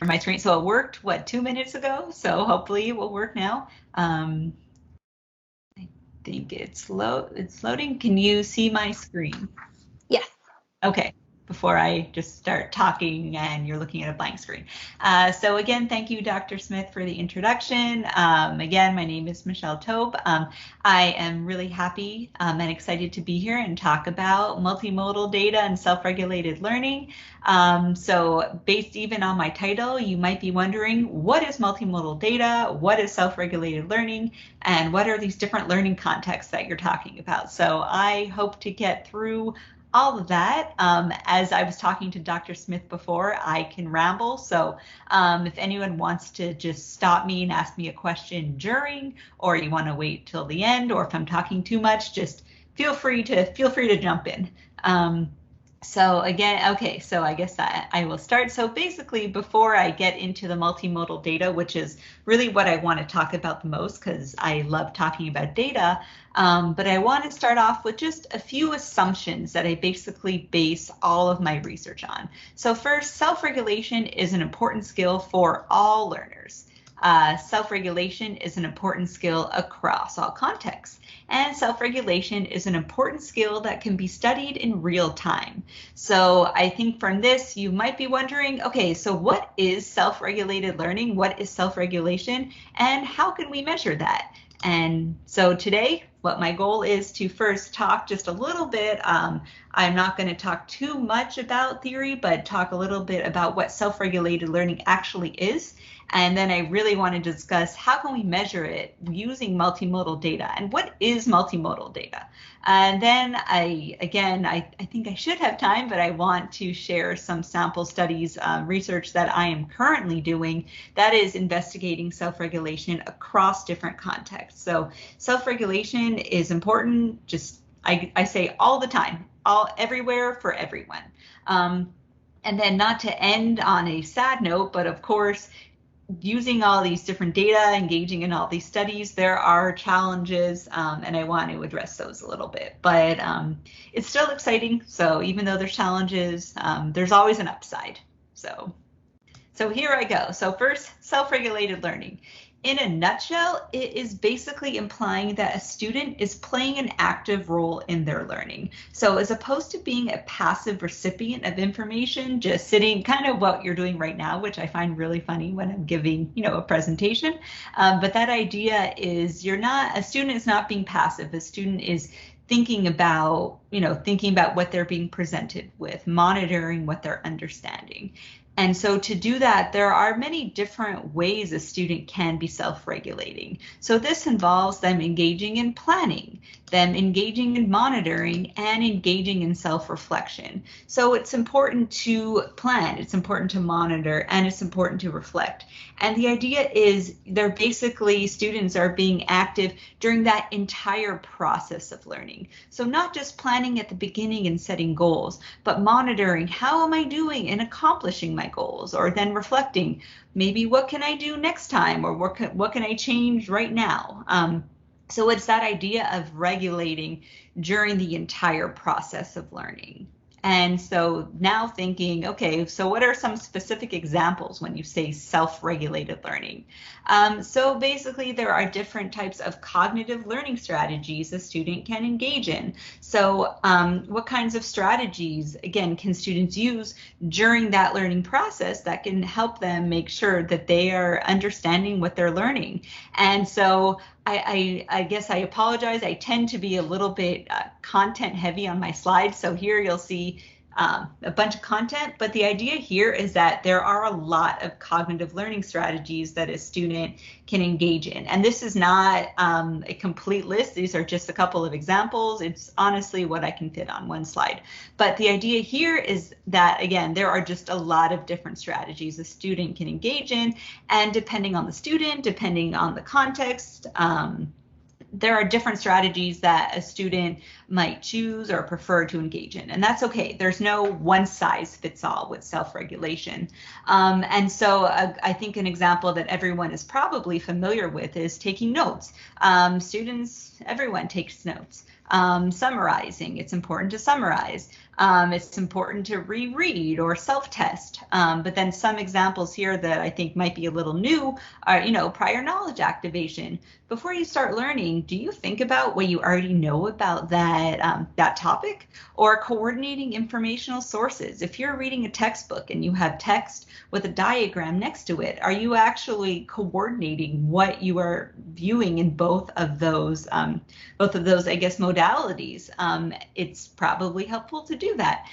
my screen. So it worked, what, 2 minutes ago? So hopefully it will work now. I think it's loading. Can you see my screen? Yes. Okay, before I just start talking and you're looking at a blank screen. So again, thank you, Dr. Smith, for the introduction. Again, my name is Michelle Taube. I am really happy and excited to be here and talk about multimodal data and self-regulated learning. So based even on my title, you might be wondering, what is multimodal data? What is self-regulated learning? And what are these different learning contexts that you're talking about? So I hope to get through all of that. As I was talking to Dr. Smith before, I can ramble. So if anyone wants to just stop me and ask me a question during, or you want to wait till the end, or if I'm talking too much, just feel free to jump in. So again, okay, so I guess I will start. So basically, before I get into the multimodal data, which is really what I want to talk about the most because I love talking about data, but I want to start off with just a few assumptions that I basically base all of my research on. So first, self-regulation is an important skill for all learners. Self-regulation is an important skill across all contexts. And self-regulation is an important skill that can be studied in real time. So I think from this, you might be wondering, okay, so what is self-regulated learning? What is self-regulation? And how can we measure that? And so today, what my goal is to first talk just a little bit. I'm not going to talk too much about theory, but talk a little bit about what self-regulated learning actually is. And then I really want to discuss how can we measure it using multimodal data and what is multimodal data. And then I think I should have time, but I want to share some sample studies, research that I am currently doing that is investigating self-regulation across different contexts. So self-regulation is important, just I say all the time, everywhere for everyone. And then not to end on a sad note, but of course, using all these different data, engaging in all these studies, there are challenges, and I want to address those a little bit. But it's still exciting. So even though there's challenges, there's always an upside. So here I go. So first, self-regulated learning. In a nutshell, it is basically implying that a student is playing an active role in their learning. So as opposed to being a passive recipient of information, just sitting, kind of what you're doing right now, which I find really funny when I'm giving, a presentation. But that idea is a student is not being passive. A student is thinking about what they're being presented with, monitoring what they're understanding. And so to do that, there are many different ways a student can be self-regulating. So this involves them engaging in planning, them engaging in monitoring, and engaging in self-reflection. So it's important to plan, it's important to monitor, and it's important to reflect. And the idea is students are being active during that entire process of learning. So not just planning at the beginning and setting goals, but monitoring, how am I doing in accomplishing my goals? Or then reflecting, maybe what can I do next time? Or what can I change right now? So it's that idea of regulating during the entire process of learning. And so now thinking, okay, so what are some specific examples when you say self-regulated learning? So basically there are different types of cognitive learning strategies a student can engage in. So what kinds of strategies, again, can students use during that learning process that can help them make sure that they are understanding what they're learning? And so I guess I apologize. I tend to be a little bit content heavy on my slides. So here you'll see a bunch of content, but the idea here is that there are a lot of cognitive learning strategies that a student can engage in. And this is not a complete list. These are just a couple of examples. It's honestly what I can fit on one slide. But the idea here is that, again, there are just a lot of different strategies a student can engage in. And depending on the student, depending on the context, there are different strategies that a student might choose or prefer to engage in, and that's okay. There's no one size fits all with self-regulation. And so I think an example that everyone is probably familiar with is taking notes. Everyone takes notes. Summarizing, it's important to summarize. It's important to reread or self-test. But then some examples here that I think might be a little new are, prior knowledge activation. Before you start learning, do you think about what you already know about that topic? Or coordinating informational sources? If you're reading a textbook and you have text with a diagram next to it, are you actually coordinating what you are viewing in both of those, I guess, modalities? It's probably helpful to do that.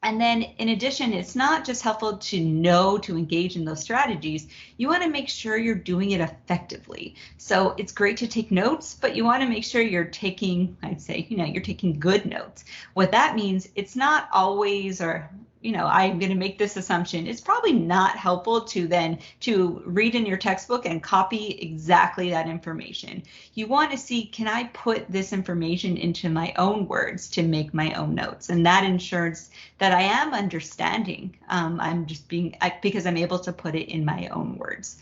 And then in addition, it's not just helpful to know to engage in those strategies. You want to make sure you're doing it effectively. So it's great to take notes, but you want to make sure you're taking, I'd say, you're taking good notes. What that means, it's not always, or I'm going to make this assumption, it's probably not helpful to read in your textbook and copy exactly that information. You want to see, can I put this information into my own words to make my own notes? And that ensures that I am understanding. I'm just because I'm able to put it in my own words.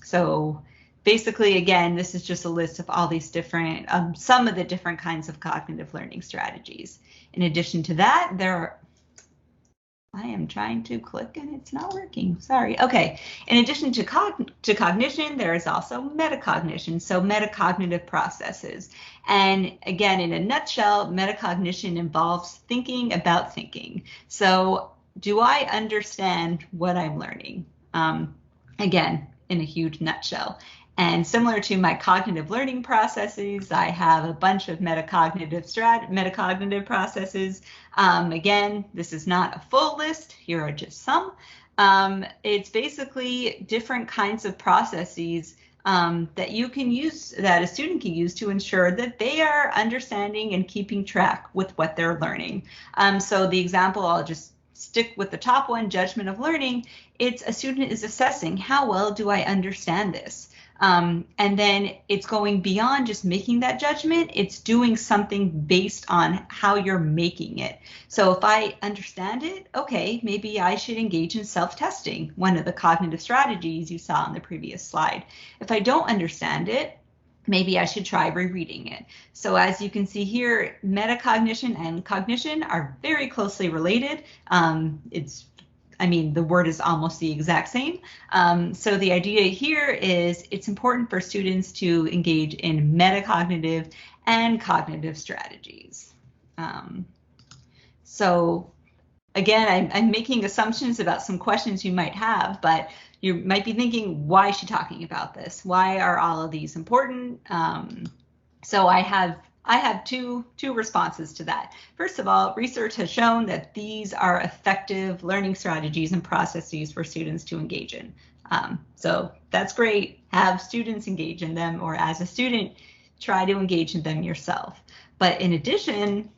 So basically, again, this is just a list of all these different, some of the different kinds of cognitive learning strategies. In addition to that, I am trying to click and it's not working. Sorry. Okay. In addition to cognition, there is also metacognition, so metacognitive processes. And again, in a nutshell, metacognition involves thinking about thinking. So do I understand what I'm learning? Again, in a huge nutshell. And similar to my cognitive learning processes, I have a bunch of metacognitive processes. Again, this is not a full list. Here are just some. It's basically different kinds of processes that you can use, that a student can use to ensure that they are understanding and keeping track with what they're learning. So the example, I'll just stick with the top one, judgment of learning. It's a student is assessing, how well do I understand this? And then it's going beyond just making that judgment. It's doing something based on how you're making it. So if I understand it, okay, maybe I should engage in self-testing, one of the cognitive strategies you saw on the previous slide. If I don't understand it, maybe I should try rereading it. So as you can see here, metacognition and cognition are very closely related. The word is almost the exact same. So the idea here is it's important for students to engage in metacognitive and cognitive strategies. So again, I'm making assumptions about some questions you might have, but you might be thinking, why is she talking about this? Why are all of these important? So I have two responses to that. First of all, research has shown that these are effective learning strategies and processes for students to engage in. So that's great. Have students engage in them, or as a student, try to engage in them yourself. But in addition,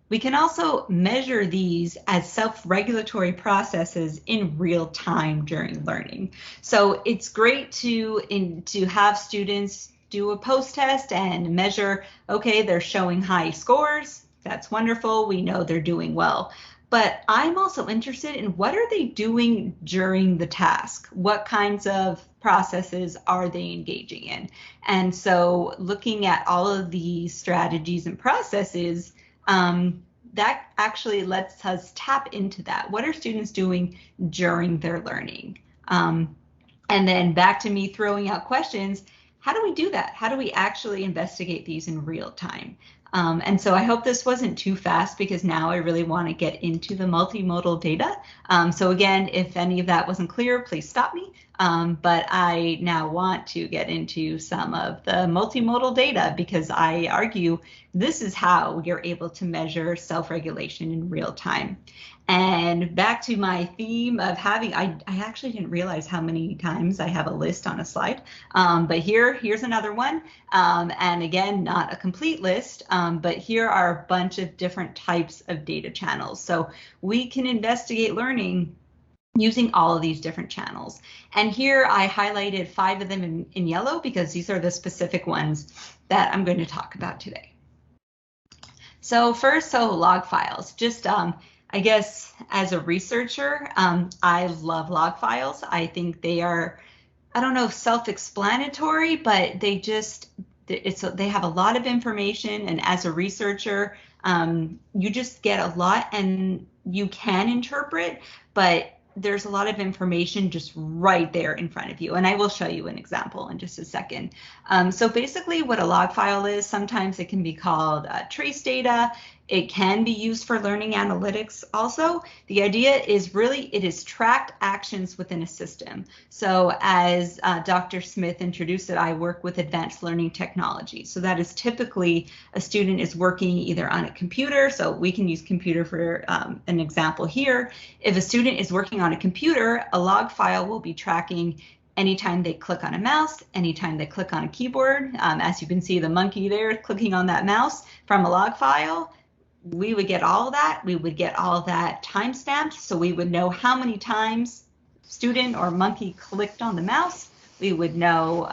we can also measure these as self-regulatory processes in real time during learning. So it's great to have students do a post-test and measure, okay, they're showing high scores. That's wonderful. We know they're doing well. But I'm also interested in what are they doing during the task? What kinds of processes are they engaging in? And so looking at all of these strategies and processes, that actually lets us tap into that. What are students doing during their learning? And then back to me throwing out questions. How do we do that? How do we actually investigate these in real time? And so I hope this wasn't too fast, because now I really want to get into the multimodal data. So again, if any of that wasn't clear, please stop me. But I now want to get into some of the multimodal data, because I argue this is how you're able to measure self-regulation in real time. And back to my theme of having, I actually didn't realize how many times I have a list on a slide, but here's another one. And again, not a complete list, but here are a bunch of different types of data channels. So we can investigate learning using all of these different channels. And here I highlighted 5 of them in yellow, because these are the specific ones that I'm going to talk about today. So first, log files. Just I guess as a researcher, I love log files. I think they are, I don't know if self-explanatory, but they they have a lot of information, and as a researcher, you just get a lot, and you can interpret, but there's a lot of information just right there in front of you. And I will show you an example in just a second. So basically what a log file is, sometimes it can be called trace data. It can be used for learning analytics also. The idea is really it is tracked actions within a system. So as Dr. Smith introduced it, I work with advanced learning technology. So that is typically a student is working either on a computer, so we can use computer for an example here. If a student is working on a computer, a log file will be tracking anytime they click on a mouse, anytime they click on a keyboard. As you can see, the monkey there clicking on that mouse from a log file. We would get all that. We would get all that time stamped, so we would know how many times student or monkey clicked on the mouse. We would know,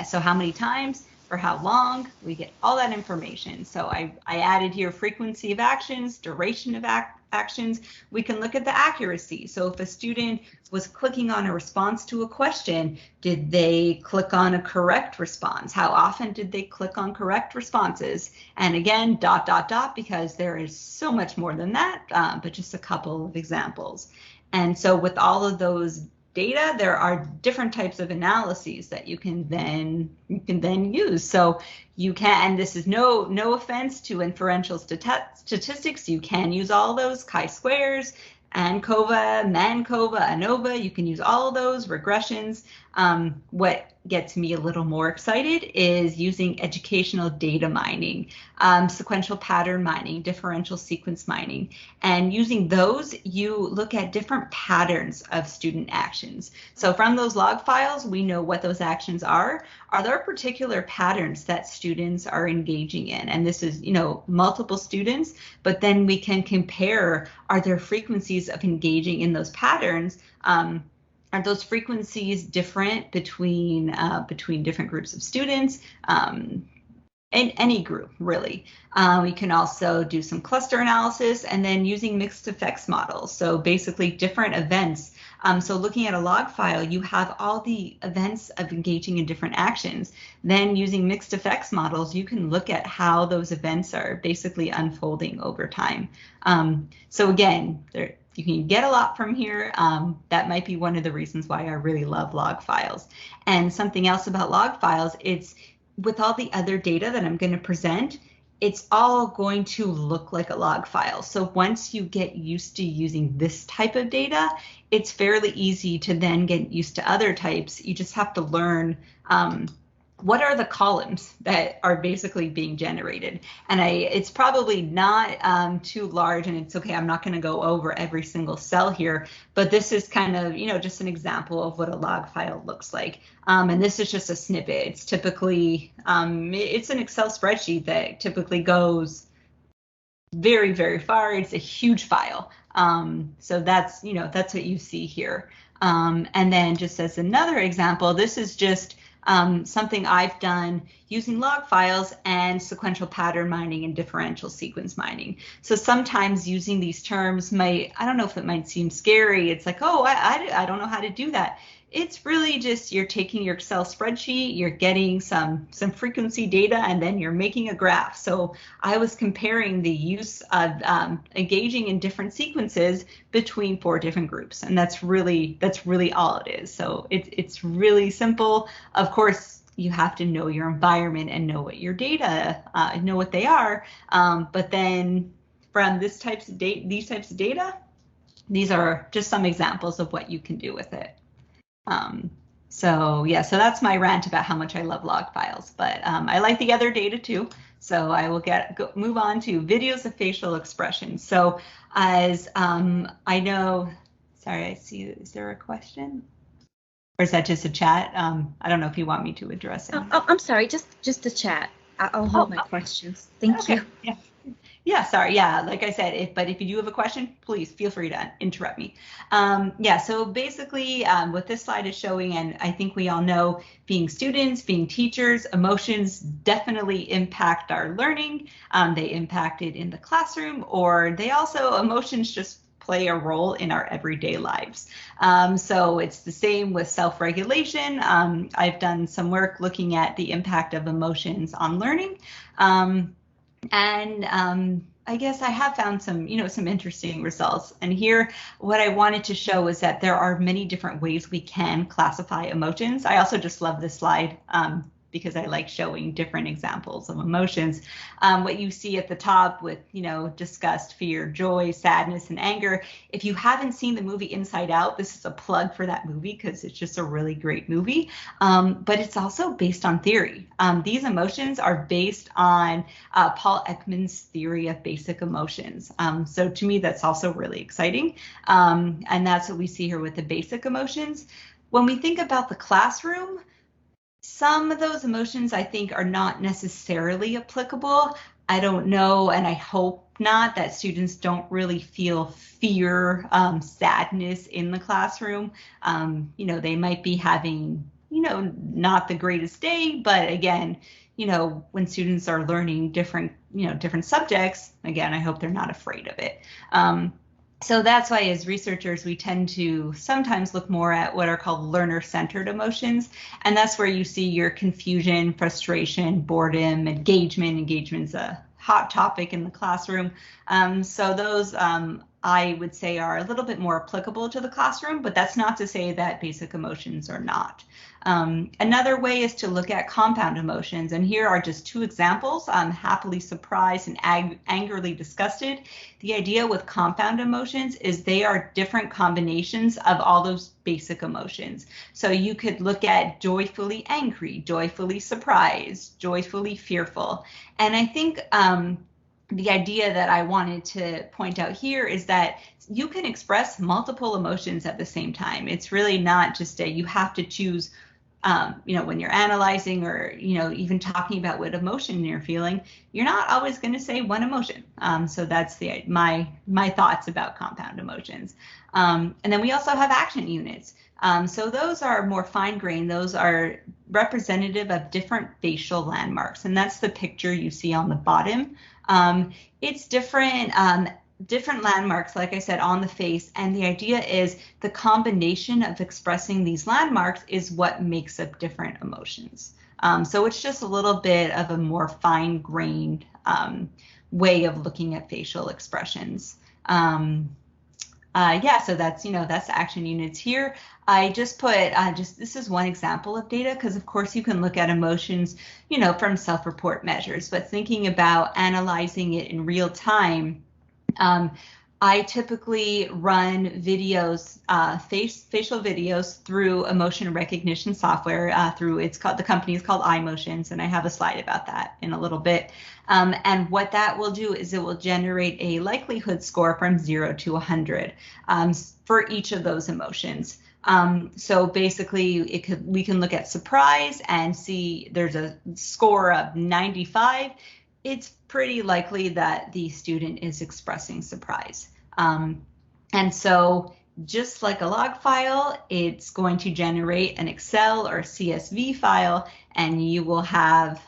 so how many times, for how long. We get all that information. So I added here frequency of actions, duration of actions. We can look at the accuracy. So if a student was clicking on a response to a question, did they click on a correct response? How often did they click on correct responses? And again, ... because there is so much more than that, but just a couple of examples. And so with all of those data, there are different types of analyses that you can then use. So you can, and this is no offense to inferential statistics, you can use all those chi-squares, ANCOVA, MANCOVA, ANOVA, you can use all of those regressions. What gets me a little more excited is using educational data mining, sequential pattern mining, differential sequence mining. And using those, you look at different patterns of student actions. So from those log files, we know what those actions are. Are there particular patterns that students are engaging in? And this is, multiple students, but then we can compare, are there frequencies of engaging in those patterns? Are those frequencies different between different groups of students? In any group, really. We can also do some cluster analysis and then using mixed effects models. So basically different events. So looking at a log file, you have all the events of engaging in different actions. Then using mixed effects models, you can look at how those events are basically unfolding over time. So again, you can get a lot from here. That might be one of the reasons why I really love log files. And something else about log files, it's with all the other data that I'm going to present, it's all going to look like a log file. So once you get used to using this type of data, it's fairly easy to then get used to other types. You just have to learn what are the columns that are basically being generated. And it's probably not too large, and it's okay, I'm not going to go over every single cell here, but this is kind of, just an example of what a log file looks like. And this is just a snippet. It's typically, it's an Excel spreadsheet that typically goes very, very far. It's a huge file. So that's, that's what you see here. And then just as another example, this is just something I've done using log files and sequential pattern mining and differential sequence mining. So sometimes using these terms I don't know if it might seem scary. It's like, oh, I don't know how to do that. It's really just you're taking your Excel spreadsheet, you're getting some frequency data, and then you're making a graph. So I was comparing the use of engaging in different sequences between 4 different groups, and that's really all it is. So it's really simple. Of course, you have to know your environment and know what your data, know what they are. But then from these types of data, these are just some examples of what you can do with it. So that's my rant about how much I love log files, but I like the other data too. So I will move on to videos of facial expressions. So as I know, sorry, I see, is there a question? Or is that just a chat? I don't know if you want me to address it. Oh, I'm sorry, just the chat. I'll hold my questions. Thank you. Yeah. Yeah, sorry. Yeah, like I said, but if you do have a question, please feel free to interrupt me. So basically what this slide is showing, and I think we all know, being students, being teachers, emotions definitely impact our learning. They impact it in the classroom, or emotions just play a role in our everyday lives. So it's the same with self-regulation. I've done some work looking at the impact of emotions on learning. I guess I have found some, some interesting results. And here, what I wanted to show is that there are many different ways we can classify emotions. I also just love this slide because I like showing different examples of emotions. What you see at the top with, disgust, fear, joy, sadness, and anger. If you haven't seen the movie Inside Out, this is a plug for that movie because it's just a really great movie. But it's also based on theory. These emotions are based on Paul Ekman's theory of basic emotions. So to me, that's also really exciting. And that's what we see here with the basic emotions. When we think about the classroom, some of those emotions I think are not necessarily applicable. I don't know, and I hope not, that students don't really feel fear, sadness in the classroom. They might be having, not the greatest day, but again, when students are learning different subjects, again, I hope they're not afraid of it. So that's why as researchers, we tend to sometimes look more at what are called learner-centered emotions. And that's where you see your confusion, frustration, boredom, engagement. Engagement's a hot topic in the classroom. So those I would say are a little bit more applicable to the classroom, but that's not to say that basic emotions are not. Another way is to look at compound emotions, and here are just two examples, happily surprised and angrily disgusted. The idea with compound emotions is they are different combinations of all those basic emotions. So you could look at joyfully angry, joyfully surprised, joyfully fearful. And I think the idea that I wanted to point out here is that you can express multiple emotions at the same time. It's really not just you have to choose, when you're analyzing or, even talking about what emotion you're feeling, you're not always going to say one emotion. So that's my thoughts about compound emotions. And then we also have action units. So those are more fine-grained. Those are representative of different facial landmarks. And that's the picture you see on the bottom. It's different landmarks, like I said, on the face. And the idea is the combination of expressing these landmarks is what makes up different emotions. So it's just a little bit of a more fine-grained way of looking at facial expressions. So that's action units here. I just put this is one example of data because of course you can look at emotions, from self-report measures, but thinking about analyzing it in real time, I typically run videos, facial videos through emotion recognition software. The company is called iMotions, and I have a slide about that in a little bit. And what that will do is it will generate a likelihood score from 0 to 100 for each of those emotions. So basically, we can look at surprise and see there's a score of 95. It's pretty likely that the student is expressing surprise. And so just like a log file, it's going to generate an Excel or CSV file, and you will have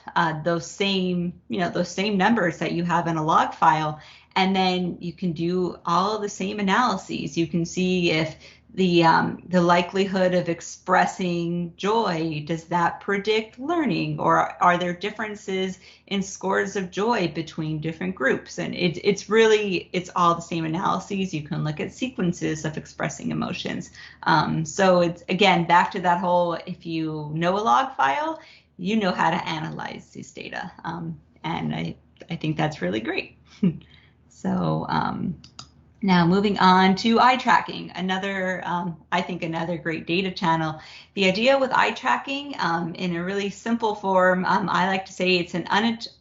those same numbers that you have in a log file. And then you can do all of the same analyses. You can see if the likelihood of expressing joy, does that predict learning, or are there differences in scores of joy between different groups? And it's all the same analyses. You can look at sequences of expressing emotions. So it's, again, back to that whole, if you know a log file, you know how to analyze this data. And I think that's really great. So now moving on to eye tracking, I think another great data channel. The idea with eye tracking, in a really simple form, I like to say it's an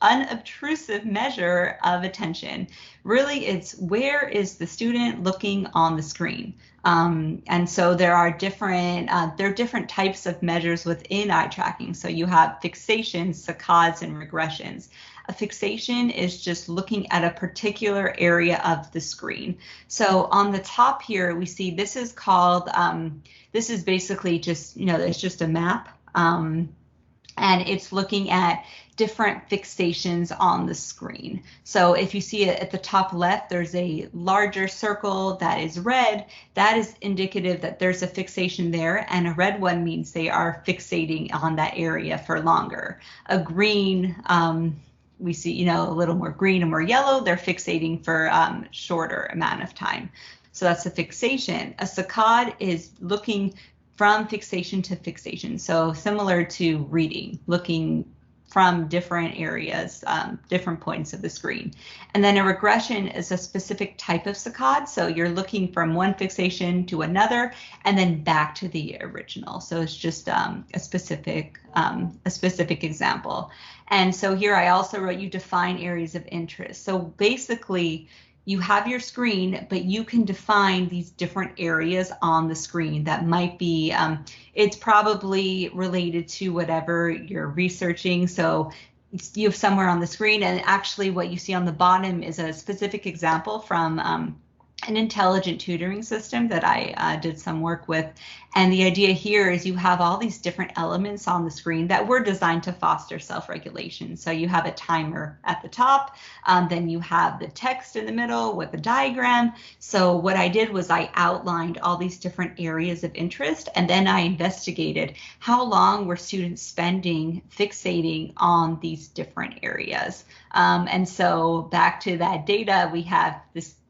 unobtrusive measure of attention. Really, it's where is the student looking on the screen. And so there are different types of measures within eye tracking. So you have fixations, saccades, and regressions. A fixation is just looking at a particular area of the screen. So on the top here, we see this is called, this is basically just, it's just a map. And and it's looking at different fixations on the screen. So if you see it at the top left, there's a larger circle that is red. That is indicative that there's a fixation there, and a red one means they are fixating on that area for longer. A green, we see, a little more green and more yellow, they're fixating for shorter amount of time. So that's a fixation. A saccade is looking from fixation to fixation. So similar to reading, looking from different areas, different points of the screen. And then a regression is a specific type of saccade. So you're looking from one fixation to another and then back to the original. So it's just a specific example. And so here I also wrote, you define areas of interest. So basically, you have your screen, but you can define these different areas on the screen that might be, it's probably related to whatever you're researching. So you have somewhere on the screen, and actually what you see on the bottom is a specific example from an intelligent tutoring system that I did some work with. And the idea here is you have all these different elements on the screen that were designed to foster self-regulation. So you have a timer at the top, then you have the text in the middle with a diagram. So what I did was I outlined all these different areas of interest, and then I investigated how long were students spending fixating on these different areas. And so back to that data, we have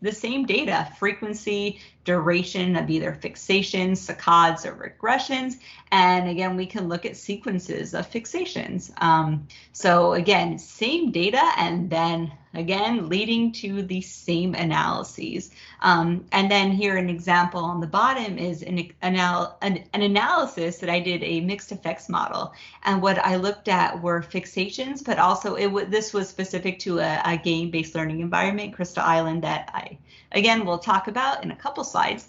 the same data, frequency, duration of either fixations, saccades, or regressions. And again, we can look at sequences of fixations. So again, same data, and then again, leading to the same analyses. And then here an example on the bottom is an analysis that I did, a mixed effects model. And what I looked at were fixations, but also this was specific to a game-based learning environment, Crystal Island, that I, again, will talk about in a couple slides.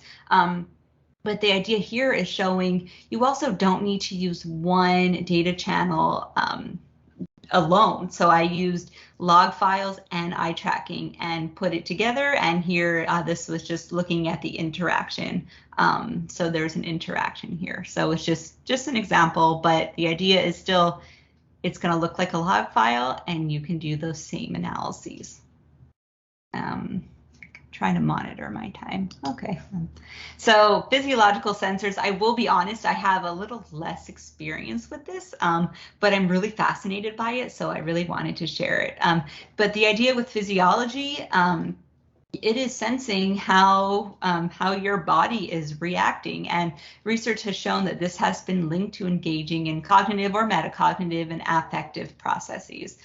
But the idea here is showing you also don't need to use one data channel alone. So I used log files and eye tracking and put it together. And here, this was just looking at the interaction. So there's an interaction here. So it's just an example, but the idea is still, it's going to look like a log file, and you can do those same analyses. Trying to monitor my time. Okay. So physiological sensors, I will be honest, I have a little less experience with this, but I'm really fascinated by it, so I really wanted to share it. But the idea with physiology, it is sensing how your body is reacting, and research has shown that this has been linked to engaging in cognitive or metacognitive and affective processes.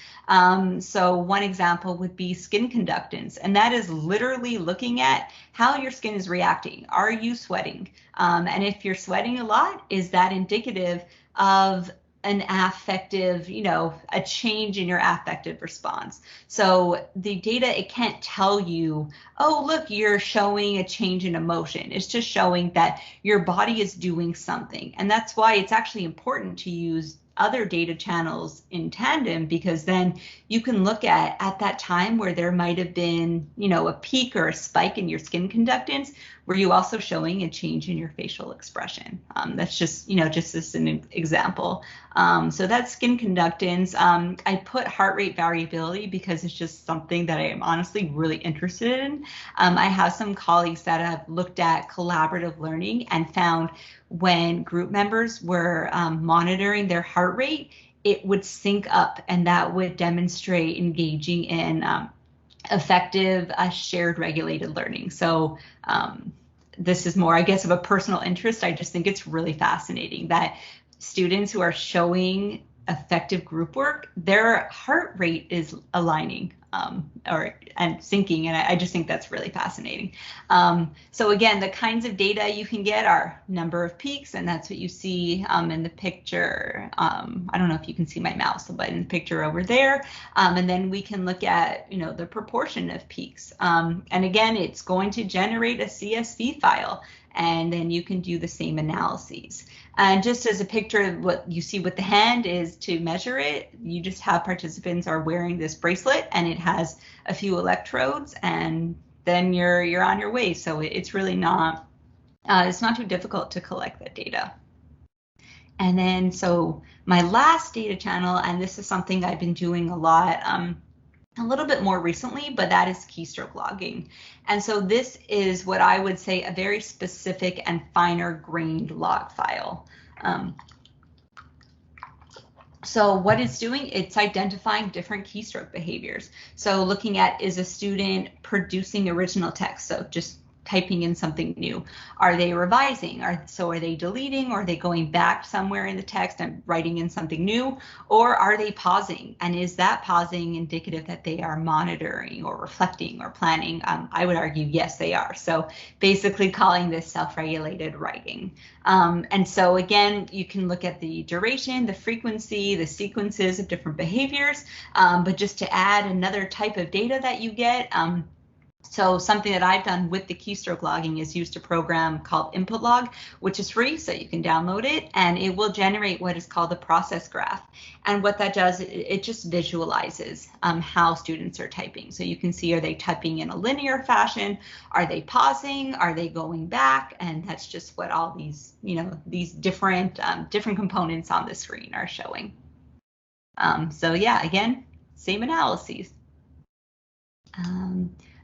So one example would be skin conductance, and that is literally looking at how your skin is reacting. Are you sweating? And if you're sweating a lot, is that indicative of an affective, a change in your affective response? So the data, it can't tell you, oh, look, you're showing a change in emotion. It's just showing that your body is doing something. And that's why it's actually important to use other data channels in tandem, because then you can look at that time where there might have been, a peak or a spike in your skin conductance, were you also showing a change in your facial expression? That's just, just as an example. So that's skin conductance. I put heart rate variability because it's just something that I am honestly really interested in. I have some colleagues that have looked at collaborative learning and found when group members were monitoring their heart rate, it would sync up, and that would demonstrate engaging in effective shared regulated learning. So this is more, I guess, of a personal interest. I just think it's really fascinating that students who are showing effective group work, their heart rate is aligning and syncing, and I just think that's really fascinating. So again, the kinds of data you can get are number of peaks, and that's what you see in the picture. I don't know if you can see my mouse, but in the picture over there. And then we can look at, the proportion of peaks. And again, it's going to generate a CSV file, and then you can do the same analyses. And just as a picture of what you see with the hand is to measure it, you just have participants are wearing this bracelet, and it has a few electrodes, and then you're on your way. So it's really not, it's not too difficult to collect that data. And then, so my last data channel, and this is something I've been doing a lot, a little bit more recently, but that is keystroke logging. And so this is what I would say a very specific and finer grained log file. So what it's doing, it's identifying different keystroke behaviors. So looking at, is a student producing original text? So just typing in something new. Are they revising? So are they deleting, or are they going back somewhere in the text and writing in something new? Or are they pausing? And is that pausing indicative that they are monitoring or reflecting or planning? I would argue, yes, they are. So basically calling this self-regulated writing. And so again, you can look at the duration, the frequency, the sequences of different behaviors, but just to add another type of data that you get, so something that I've done with the keystroke logging is used a program called Input Log, which is free, so you can download it, and it will generate what is called a process graph. And what that does, it just visualizes how students are typing. So you can see, are they typing in a linear fashion? Are they pausing? Are they going back? And that's just what all these, these different components on the screen are showing. So yeah, again, same analyses.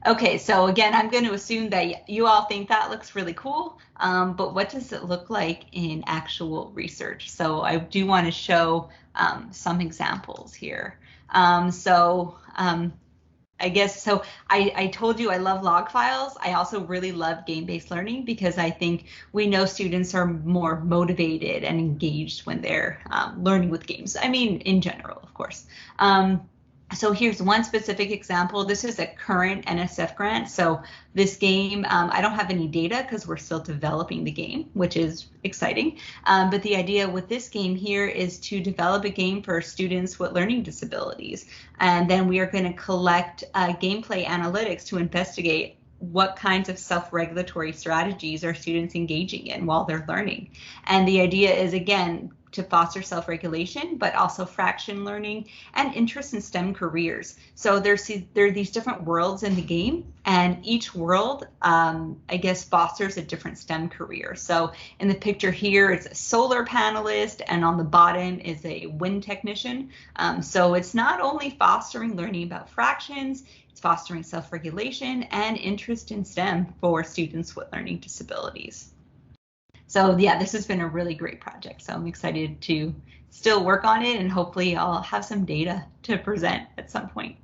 Okay, so again, I'm going to assume that you all think that looks really cool, but what does it look like in actual research? So I do want to show some examples here. I guess, so I told you I love log files. I also really love game-based learning because I think we know students are more motivated and engaged when they're learning with games. I mean, in general, of course. So here's one specific example. This is a current NSF grant. So this game, I don't have any data because we're still developing the game, which is exciting. But the idea with this game here is to develop a game for students with learning disabilities. And then we are going to collect gameplay analytics to investigate what kinds of self-regulatory strategies are students engaging in while they're learning. And the idea is, again, to foster self-regulation, but also fraction learning and interest in STEM careers. So there are these different worlds in the game, and each world, I guess, fosters a different STEM career. So in the picture here, it's a solar panelist, and on the bottom is a wind technician. So it's not only fostering learning about fractions, it's fostering self-regulation and interest in STEM for students with learning disabilities. So yeah, this has been a really great project. So I'm excited to still work on it, and hopefully I'll have some data to present at some point.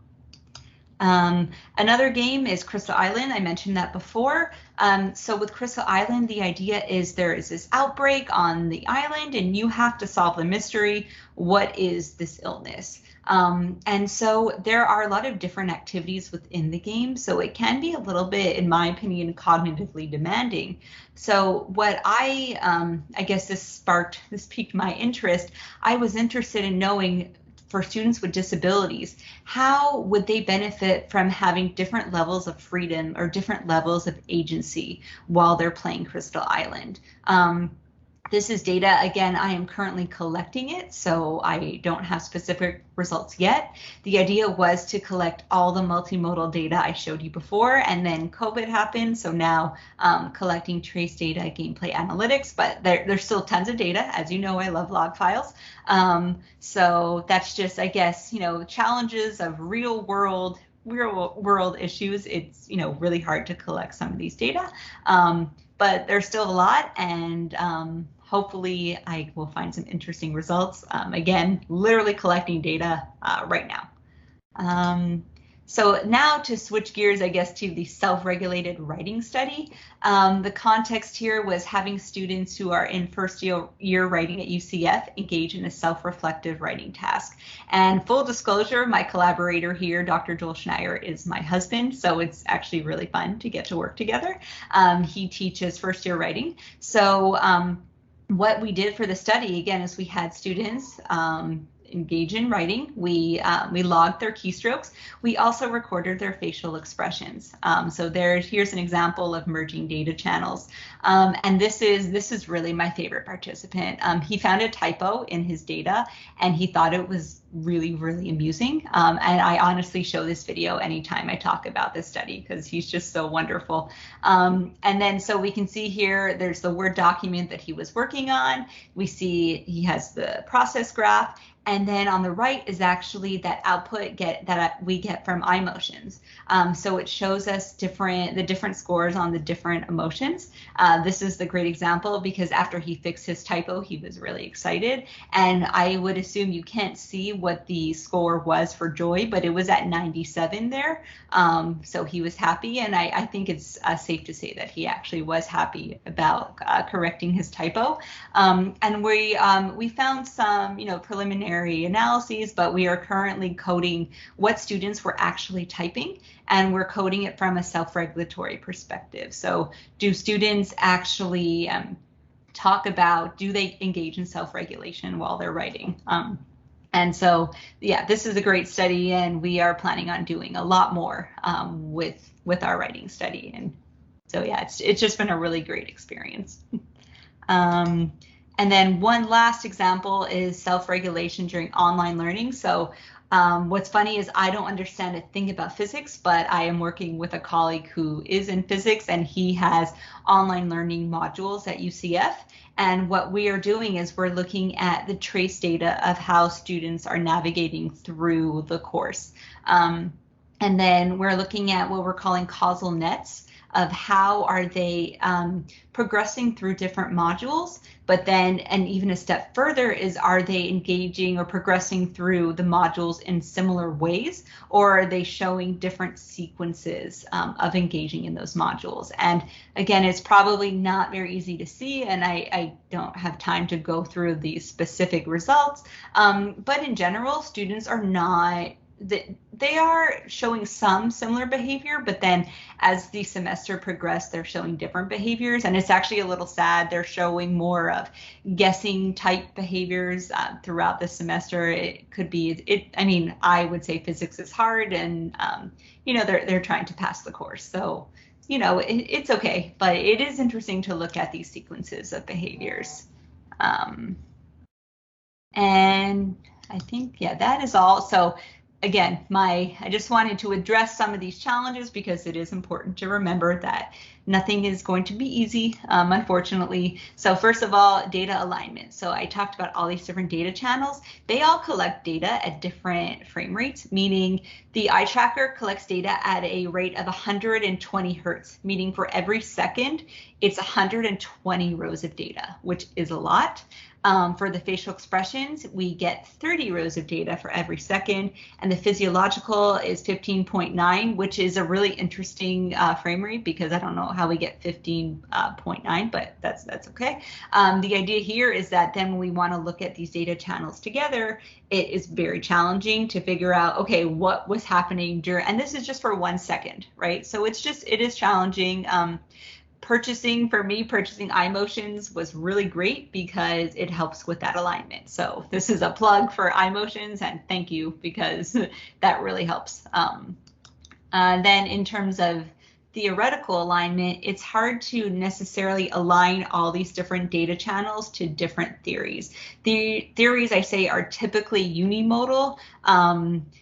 Another game is Crystal Island. I mentioned that before. So with Crystal Island, the idea is there is this outbreak on the island and you have to solve the mystery. What is this illness? And so there are a lot of different activities within the game. So it can be a little bit, in my opinion, cognitively demanding. So what I guess this piqued my interest. I was interested in knowing, for students with disabilities, how would they benefit from having different levels of freedom or different levels of agency while they're playing Crystal Island? This is data, again, I am currently collecting it, so I don't have specific results yet. The idea was to collect all the multimodal data I showed you before, and then COVID happened, so now collecting trace data, gameplay analytics, but there's still tons of data. As you know, I love log files. So that's just, I guess, challenges of real world issues. It's, really hard to collect some of these data, but there's still a lot, and hopefully I will find some interesting results. Again, literally collecting data right now. So now to switch gears, I guess, to the self-regulated writing study. The context here was having students who are in first year writing at UCF engage in a self-reflective writing task. And full disclosure, my collaborator here, Dr. Joel Schneier, is my husband, so it's actually really fun to get to work together. He teaches first year writing. So what we did for the study, again, is we had students engage in writing. We logged their keystrokes. We also recorded their facial expressions. So here's an example of merging data channels. And this is really my favorite participant. He found a typo in his data, and he thought it was really, really amusing. And I honestly show this video anytime I talk about this study because he's just so wonderful. And then so we can see here, there's the Word document that he was working on. We see he has the process graph. And then on the right is actually that output that we get from eye motions. So it shows us the different scores on the different emotions. This is the great example because after he fixed his typo, he was really excited. And I would assume you can't see what the score was for joy, but it was at 97 there. So he was happy. And I think it's safe to say that he actually was happy about correcting his typo. And we found some, preliminary analyses, but we are currently coding what students were actually typing, and we're coding it from a self-regulatory perspective. So do students actually do they engage in self-regulation while they're writing? And so, yeah, this is a great study, and we are planning on doing a lot more with our writing study. And so, yeah, it's just been a really great experience. And then one last example is self-regulation during online learning. So what's funny is I don't understand a thing about physics, but I am working with a colleague who is in physics, and he has online learning modules at UCF. And what we are doing is we're looking at the trace data of how students are navigating through the course. And then we're looking at what we're calling causal nets of how are they progressing through different modules, but then, and even a step further is, are they engaging or progressing through the modules in similar ways, or are they showing different sequences of engaging in those modules? And again, it's probably not very easy to see, and I don't have time to go through these specific results, but in general, students are not, they are showing some similar behavior, but then as the semester progressed, they're showing different behaviors. And it's actually a little sad. They're showing more of guessing type behaviors throughout the semester. It could be, I mean, I would say physics is hard, and, they're trying to pass the course. So, it's okay, but it is interesting to look at these sequences of behaviors. And I think, yeah, that is all. So again, I just wanted to address some of these challenges because it is important to remember that nothing is going to be easy, unfortunately. So first of all, data alignment. So I talked about all these different data channels. They all collect data at different frame rates, meaning the eye tracker collects data at a rate of 120 hertz, meaning for every second, it's 120 rows of data, which is a lot. For the facial expressions, we get 30 rows of data for every second, and the physiological is 15.9, which is a really interesting frame rate because I don't know how we get 15.9, but that's okay. The idea here is that then when we want to look at these data channels together, it is very challenging to figure out, okay, what was happening during, and this is just for 1 second, right? So it is challenging. Purchasing eye motions was really great because it helps with that alignment. So this is a plug for eye motions, and thank you, because that really helps. Then in terms of theoretical alignment, it's hard to necessarily align all these different data channels to different theories. The theories, I say, are typically unimodal.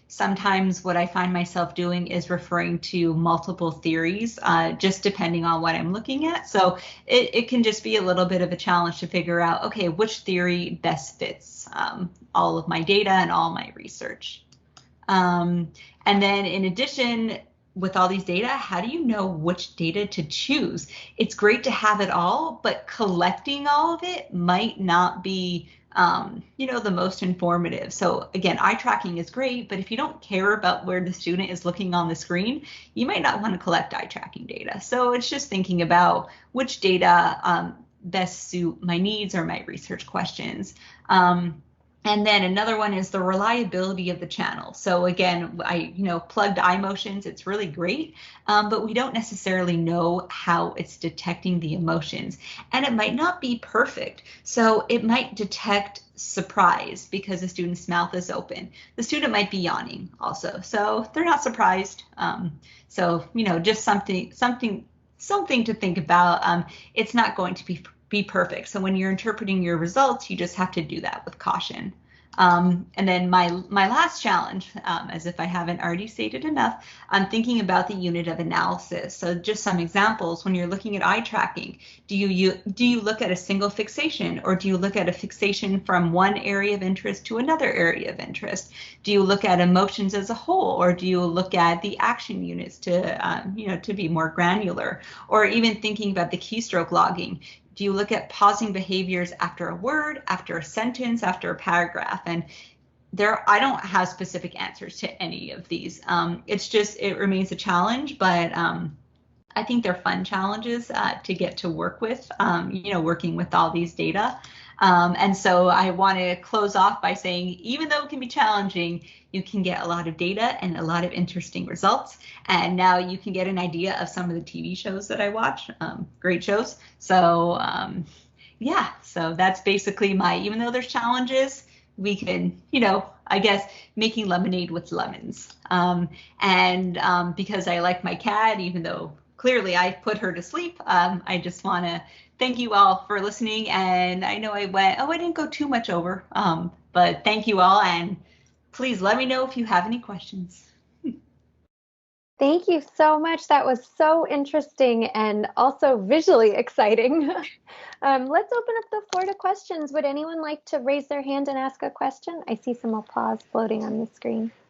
Sometimes what I find myself doing is referring to multiple theories, just depending on what I'm looking at. So it can just be a little bit of a challenge to figure out, okay, which theory best fits all of my data and all my research. And then in addition, with all these data, how do you know which data to choose? It's great to have it all, but collecting all of it might not be the most informative. So again, eye tracking is great, but if you don't care about where the student is looking on the screen, you might not want to collect eye tracking data. So it's just thinking about which data best suit my needs or my research questions. And then another one is the reliability of the channel. So again, I plugged eye motions. It's really great, but we don't necessarily know how it's detecting the emotions, and it might not be perfect. So it might detect surprise because the student's mouth is open. The student might be yawning also, so they're not surprised. So just something to think about. It's not going to be perfect. So when you're interpreting your results, you just have to do that with caution. And then my last challenge, as if I haven't already stated enough, I'm thinking about the unit of analysis. So just some examples: when you're looking at eye tracking, do you look at a single fixation, or do you look at a fixation from one area of interest to another area of interest? Do you look at emotions as a whole, or do you look at the action units to be more granular? Or even thinking about the keystroke logging. Do you look at pausing behaviors after a word, after a sentence, after a paragraph? And I don't have specific answers to any of these. It remains a challenge, but I think they're fun challenges to get to work with, working with all these data. And so I want to close off by saying, even though it can be challenging, you can get a lot of data and a lot of interesting results. And now you can get an idea of some of the TV shows that I watch, great shows. So yeah, so that's basically even though there's challenges, we can, I guess, making lemonade with lemons. Because I like my cat, even though clearly I put her to sleep, I just want to thank you all for listening. And I know I didn't go too much over, but thank you all. And please let me know if you have any questions. Thank you so much. That was so interesting and also visually exciting. Let's open up the floor to questions. Would anyone like to raise their hand and ask a question? I see some applause floating on the screen.